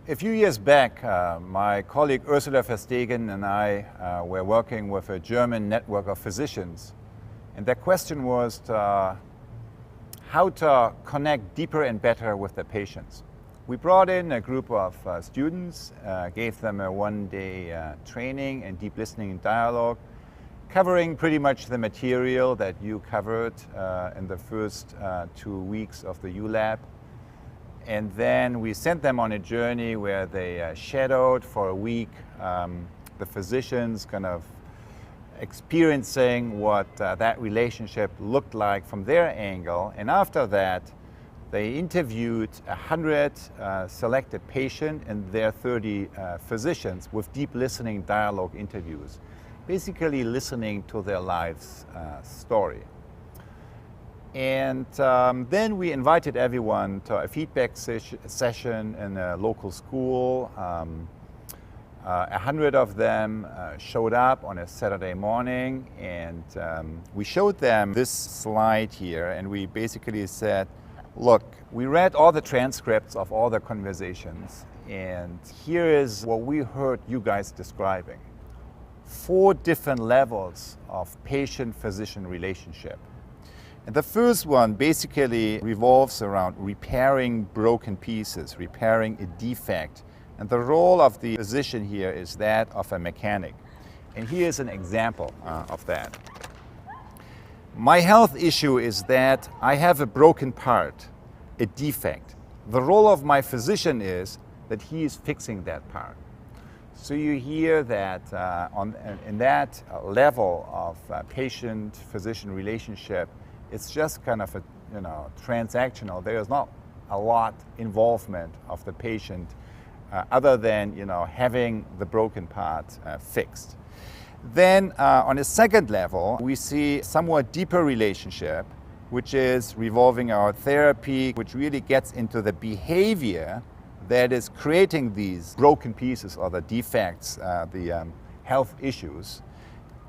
A few years back, my colleague Ursula Verstegen and I were working with a German network of physicians. And their question was how to connect deeper and better with their patients. We brought in a group of students, gave them a one-day training in deep listening and dialogue, covering pretty much the material that you covered in the first 2 weeks of the ULab. And then we sent them on a journey where they shadowed for a week the physicians, kind of experiencing what that relationship looked like from their angle. And after that, they interviewed 100 selected patients and their 30 physicians with deep listening dialogue interviews, basically listening to their life's story. And then we invited everyone to a feedback session in a local school. 100 of them showed up on a Saturday morning, and we showed them this slide here, and we basically said, look, we read all the transcripts of all the conversations, and here is what we heard you guys describing. 4 different levels of patient-physician relationship. And the first one basically revolves around repairing broken pieces, repairing a defect. And the role of the physician here is that of a mechanic. And here's an example of that. My health issue is that I have a broken part, a defect. The role of my physician is that he is fixing that part. So you hear that in that level of patient-physician relationship, it's just kind of a, transactional. There is not a lot involvement of the patient other than, having the broken part fixed. Then on a second level, we see somewhat deeper relationship, which is revolving our therapy, which really gets into the behavior that is creating these broken pieces or the defects, the health issues.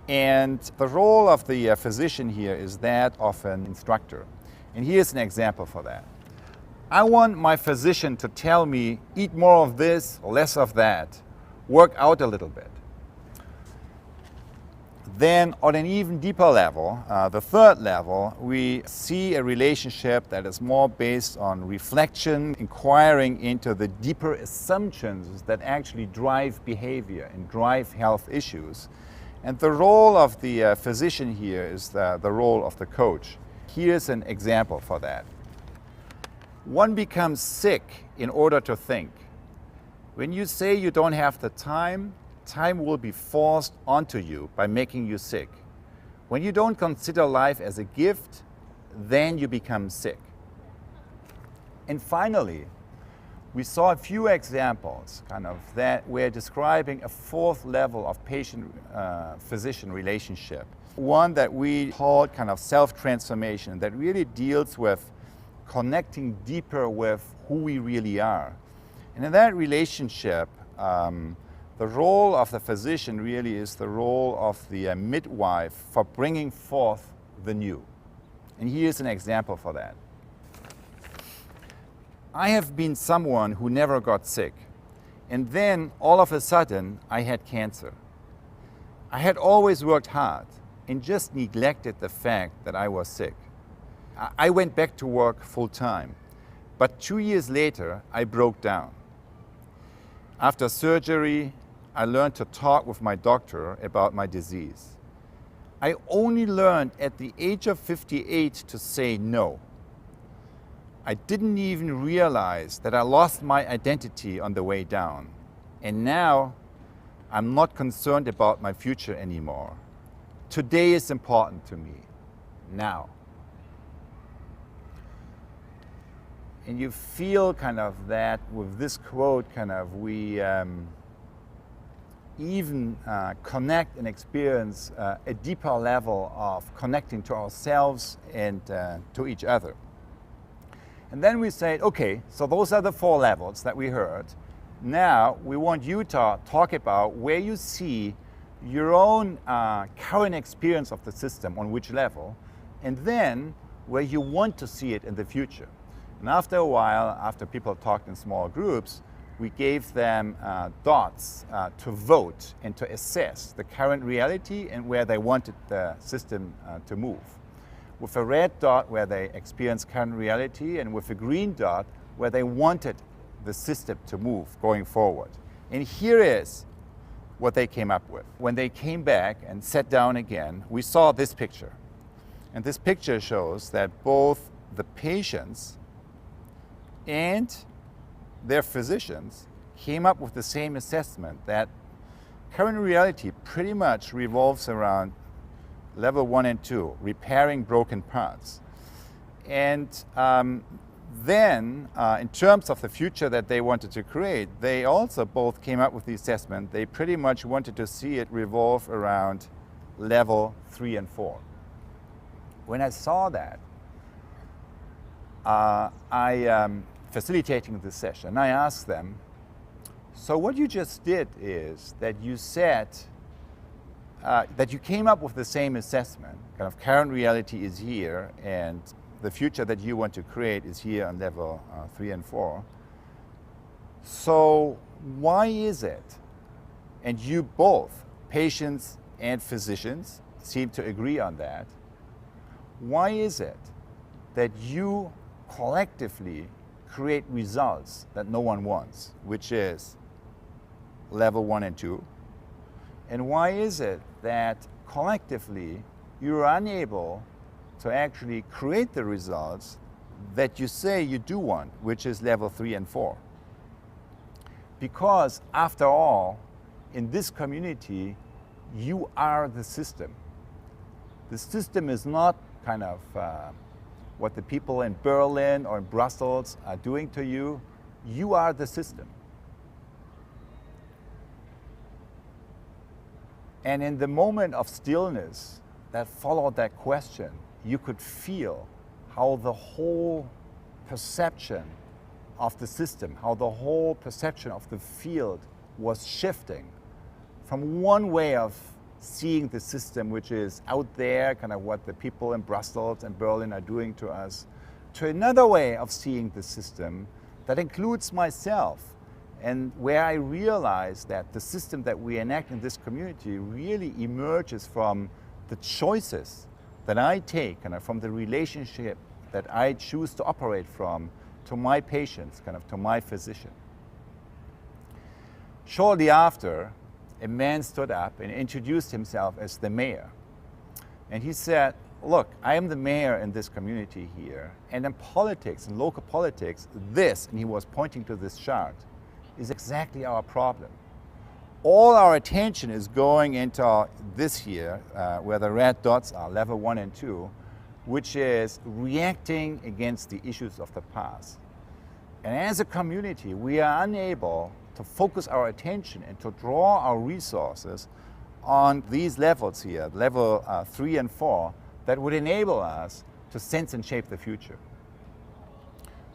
And the role of the physician here is that of an instructor. And here's an example for that. I want my physician to tell me, eat more of this, less of that, work out a little bit. Then on an even deeper level, the third level, we see a relationship that is more based on reflection, inquiring into the deeper assumptions that actually drive behavior and drive health issues. And the role of the physician here is the role of the coach. Here's an example for that. One becomes sick in order to think. When you say you don't have the time, time will be forced onto you by making you sick. When you don't consider life as a gift, then you become sick. And finally, we saw a few examples that we're describing a 4th level of patient-physician relationship. One that we called kind of self-transformation, that really deals with connecting deeper with who we really are. And in that relationship, the role of the physician really is the role of the midwife for bringing forth the new. And here's an example for that. I have been someone who never got sick, and then all of a sudden I had cancer. I had always worked hard and just neglected the fact that I was sick. I went back to work full time, but 2 years later I broke down. After surgery, I learned to talk with my doctor about my disease. I only learned at the age of 58 to say no. I didn't even realize that I lost my identity on the way down. And now, I'm not concerned about my future anymore. Today is important to me, now. And you feel that with this quote, we even connect and experience a deeper level of connecting to ourselves and to each other. And then we said, okay, so those are the 4 levels that we heard. Now we want you to talk about where you see your own current experience of the system, on which level, and then where you want to see it in the future. And after a while, after people talked in small groups, we gave them dots to vote and to assess the current reality and where they wanted the system to move. With a red dot where they experienced current reality, and with a green dot where they wanted the system to move going forward. And here is what they came up with. When they came back and sat down again, we saw this picture. And this picture shows that both the patients and their physicians came up with the same assessment, that current reality pretty much revolves around level 1 and 2, repairing broken parts. And then, in terms of the future that they wanted to create, they also both came up with the assessment. They pretty much wanted to see it revolve around level 3 and 4. When I saw that, facilitating this session, I asked them, so what you just did is that you said that you came up with the same assessment, kind of current reality is here and the future that you want to create is here on level 3 and 4. So why is it, and you both, patients and physicians, seem to agree on that, why is it that you collectively create results that no one wants, which is level 1 and 2? And why is it that collectively you're unable to actually create the results that you say you do want, which is level 3 and 4? Because after all, in this community, you are the system. The system is not kind of what the people in Berlin or in Brussels are doing to you. You are the system. And in the moment of stillness that followed that question, you could feel how the whole perception of the system, how the whole perception of the field was shifting from one way of seeing the system, which is out there, kind of what the people in Brussels and Berlin are doing to us, to another way of seeing the system that includes myself, and where I realize that the system that we enact in this community really emerges from the choices that I take, kind of from the relationship that I choose to operate from to my patients, kind of to my physician. Shortly after, a man stood up and introduced himself as the mayor. And he said, look, I am the mayor in this community here, and in politics, in local politics, this, and he was pointing to this chart, is exactly our problem. All our attention is going into this here, where the red dots are, level 1 and 2, which is reacting against the issues of the past. And as a community, we are unable to focus our attention and to draw our resources on these levels here, level 3 and 4, that would enable us to sense and shape the future.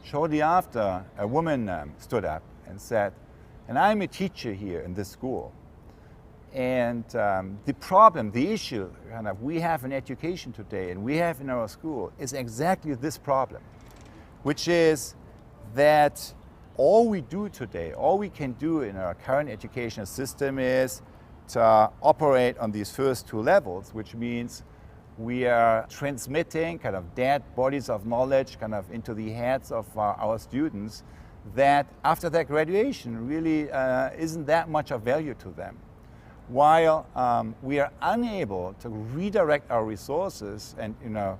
Shortly after, a woman stood up and said, and I'm a teacher here in this school, and the problem, the issue kind of we have in education today and we have in our school is exactly this problem, which is that all we do today, all we can do in our current educational system is to operate on these first two levels, which means we are transmitting kind of dead bodies of knowledge kind of into the heads of our students that after their graduation really isn't that much of value to them. While we are unable to redirect our resources and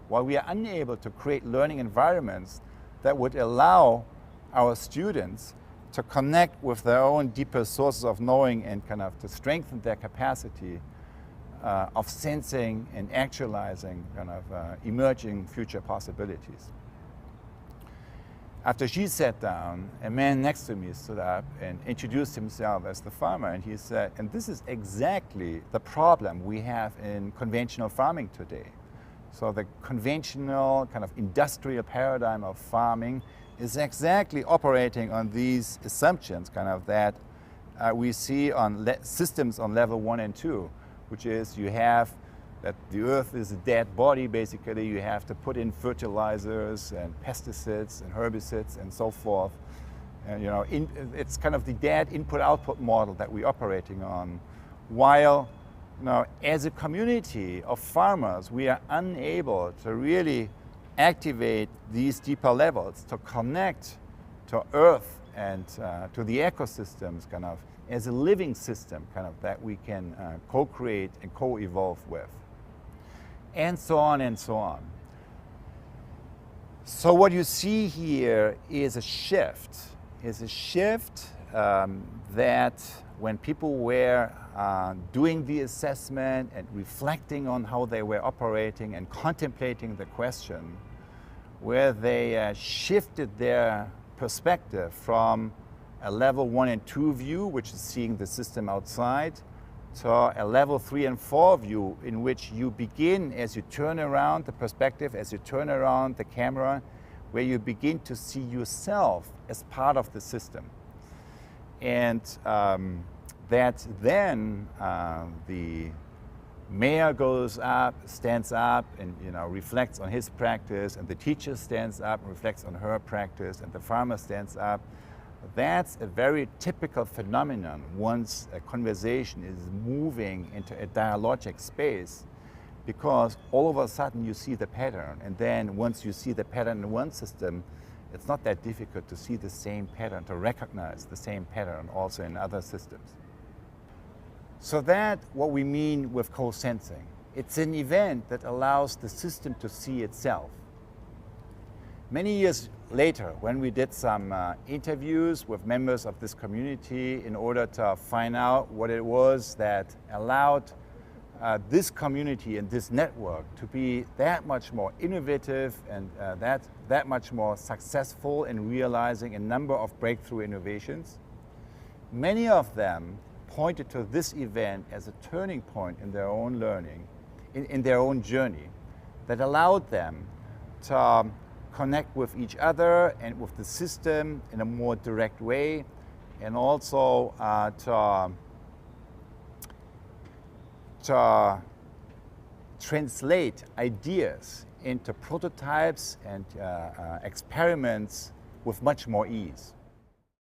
while we are unable to create learning environments that would allow our students to connect with their own deeper sources of knowing and kind of to strengthen their capacity of sensing and actualizing kind of emerging future possibilities. After she sat down, a man next to me stood up and introduced himself as the farmer, and he said, and this is exactly the problem we have in conventional farming today. So the conventional kind of industrial paradigm of farming is exactly operating on these assumptions kind of that we see on systems on level 1 and 2, which is you have that the earth is a dead body, basically. You have to put in fertilizers and pesticides and herbicides and so forth. It's kind of the dead input-output model that we're operating on, while as a community of farmers, we are unable to really activate these deeper levels to connect to Earth and to the ecosystems kind of as a living system kind of that we can co-create and co-evolve with, and so on and so on. So what you see here is a shift, that when people were doing the assessment and reflecting on how they were operating and contemplating the question, where they shifted their perspective from a level 1 and 2 view, which is seeing the system outside, to a level 3 and 4 view, in which you begin, as you turn around the perspective, as you turn around the camera, where you begin to see yourself as part of the system. And that then the mayor stands up and reflects on his practice, and the teacher stands up and reflects on her practice, and the farmer stands up. That's a very typical phenomenon once a conversation is moving into a dialogic space, because all of a sudden you see the pattern, and then once you see the pattern in one system, it's not that difficult to see the same pattern, to recognize the same pattern also in other systems. So that's what we mean with co-sensing. It's an event that allows the system to see itself. Many years later, when we did some interviews with members of this community in order to find out what it was that allowed this community and this network to be that much more innovative and that much more successful in realizing a number of breakthrough innovations, many of them pointed to this event as a turning point in their own learning, in their own journey, that allowed them to connect with each other and with the system in a more direct way, and also to translate ideas into prototypes and experiments with much more ease.